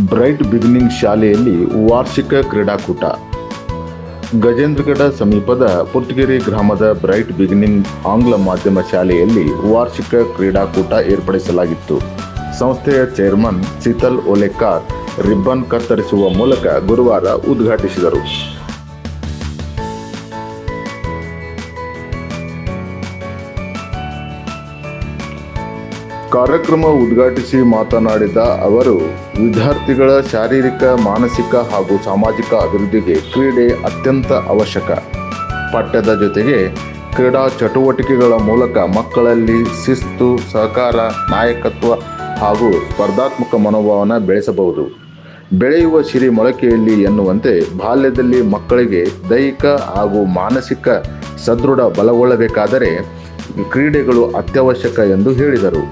Bright beginning ಶಾಲೆಯಲ್ಲಿ ವಾರ್ಷಿಕ ಕ್ರೀಡಾಕೂಟ. ಗಜೇಂದ್ರಗಡ ಸಮೀಪದ ಪುಟ್ಟಗೆರೆ ಗ್ರಾಮದ ಬ್ರೈಟ್ ಬಿಗಿನಿಂಗ್ ಆಂಗ್ಲ ಮಾಧ್ಯಮ ಶಾಲೆಯಲ್ಲಿ ವಾರ್ಷಿಕ ಕ್ರೀಡಾಕೂಟ ಏರ್ಪಡಿಸಲಾಗಿತ್ತು. ಸಂಸ್ಥೆಯ ಚೇರ್ಮನ್ ಶೀತಲ್ ಓಲೇಕಾರ್ ರಿಬ್ಬನ್ ಕತ್ತರಿಸುವ ಮೂಲಕ ಗುರುವಾರ ಉದ್ಘಾಟಿಸಿದರು. ಕಾರ್ಯಕ್ರಮ ಉದ್ಘಾಟಿಸಿ ಮಾತನಾಡಿದ ಅವರು, ವಿದ್ಯಾರ್ಥಿಗಳ ಶಾರೀರಿಕ, ಮಾನಸಿಕ ಹಾಗೂ ಸಾಮಾಜಿಕ ಅಭಿವೃದ್ಧಿಗೆ ಕ್ರೀಡೆ ಅತ್ಯಂತ ಅವಶ್ಯಕ. ಪಠ್ಯದ ಜೊತೆಗೆ ಕ್ರೀಡಾ ಚಟುವಟಿಕೆಗಳ ಮೂಲಕ ಮಕ್ಕಳಲ್ಲಿ ಶಿಸ್ತು, ಸಹಕಾರ, ನಾಯಕತ್ವ ಹಾಗೂ ಸ್ಪರ್ಧಾತ್ಮಕ ಮನೋಭಾವನೆ ಬೆಳೆಸಬಹುದು. ಬೆಳೆಯುವ ಸಿರಿ ಮೊಳಕೆಯಲ್ಲಿ ಎನ್ನುವಂತೆ ಬಾಲ್ಯದಲ್ಲಿ ಮಕ್ಕಳಿಗೆ ದೈಹಿಕ ಹಾಗೂ ಮಾನಸಿಕ ಸದೃಢ ಬಲಗೊಳ್ಳಬೇಕಾದರೆ ಕ್ರೀಡೆಗಳು ಅತ್ಯವಶ್ಯಕ ಎಂದು ಹೇಳಿದರು.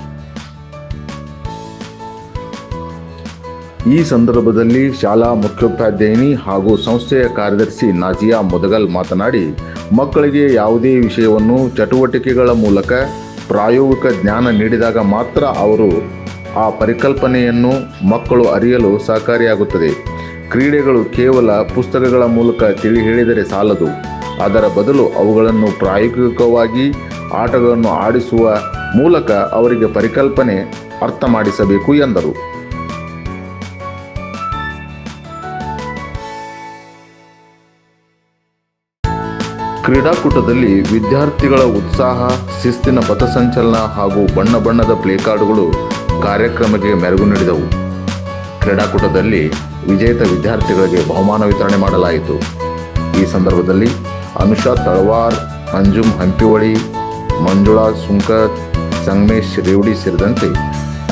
ಈ ಸಂದರ್ಭದಲ್ಲಿ ಶಾಲಾ ಮುಖ್ಯೋಪಾಧ್ಯಾಯಿನಿ ಹಾಗೂ ಸಂಸ್ಥೆಯ ಕಾರ್ಯದರ್ಶಿ ನಾಜಿಯಾ ಮುದಗಲ್ ಮಾತನಾಡಿ, ಮಕ್ಕಳಿಗೆ ಯಾವುದೇ ವಿಷಯವನ್ನು ಚಟುವಟಿಕೆಗಳ ಮೂಲಕ ಪ್ರಾಯೋಗಿಕ ಜ್ಞಾನ ನೀಡಿದಾಗ ಮಾತ್ರ ಅವರು ಆ ಪರಿಕಲ್ಪನೆಯನ್ನು ಮಕ್ಕಳು ಅರಿಯಲು ಸಹಕಾರಿಯಾಗುತ್ತದೆ. ಕ್ರೀಡೆಗಳು ಕೇವಲ ಪುಸ್ತಕಗಳ ಮೂಲಕ ತಿಳಿ ಹೇಳಿದರೆ ಸಾಲದು. ಅದರ ಬದಲು ಅವುಗಳನ್ನು ಪ್ರಾಯೋಗಿಕವಾಗಿ ಆಟಗಳನ್ನು ಆಡಿಸುವ ಮೂಲಕ ಅವರಿಗೆ ಪರಿಕಲ್ಪನೆ ಅರ್ಥ ಮಾಡಿಸಬೇಕು ಎಂದರು. ಕ್ರೀಡಾಕೂಟದಲ್ಲಿ ವಿದ್ಯಾರ್ಥಿಗಳ ಉತ್ಸಾಹ, ಶಿಸ್ತಿನ ಪಥಸಂಚಲನ ಹಾಗೂ ಬಣ್ಣ ಬಣ್ಣದ ಪ್ಲೇಕಾರ್ಡ್ಗಳು ಕಾರ್ಯಕ್ರಮಕ್ಕೆ ಮೆರುಗು ನೀಡಿದವು. ಕ್ರೀಡಾಕೂಟದಲ್ಲಿ ವಿಜೇತ ವಿದ್ಯಾರ್ಥಿಗಳಿಗೆ ಬಹುಮಾನ ವಿತರಣೆ ಮಾಡಲಾಯಿತು. ಈ ಸಂದರ್ಭದಲ್ಲಿ ಅನುಷಾ ತಳವಾರ್, ಅಂಜುಮ್ ಹಂಪಿವಳಿ, ಮಂಜುಳಾ ಸುಂಕತ್, ಸಂಗಮೇಶ್ ರೇವಡಿ ಸೇರಿದಂತೆ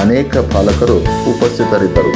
ಅನೇಕ ಪಾಲಕರು ಉಪಸ್ಥಿತರಿದ್ದರು.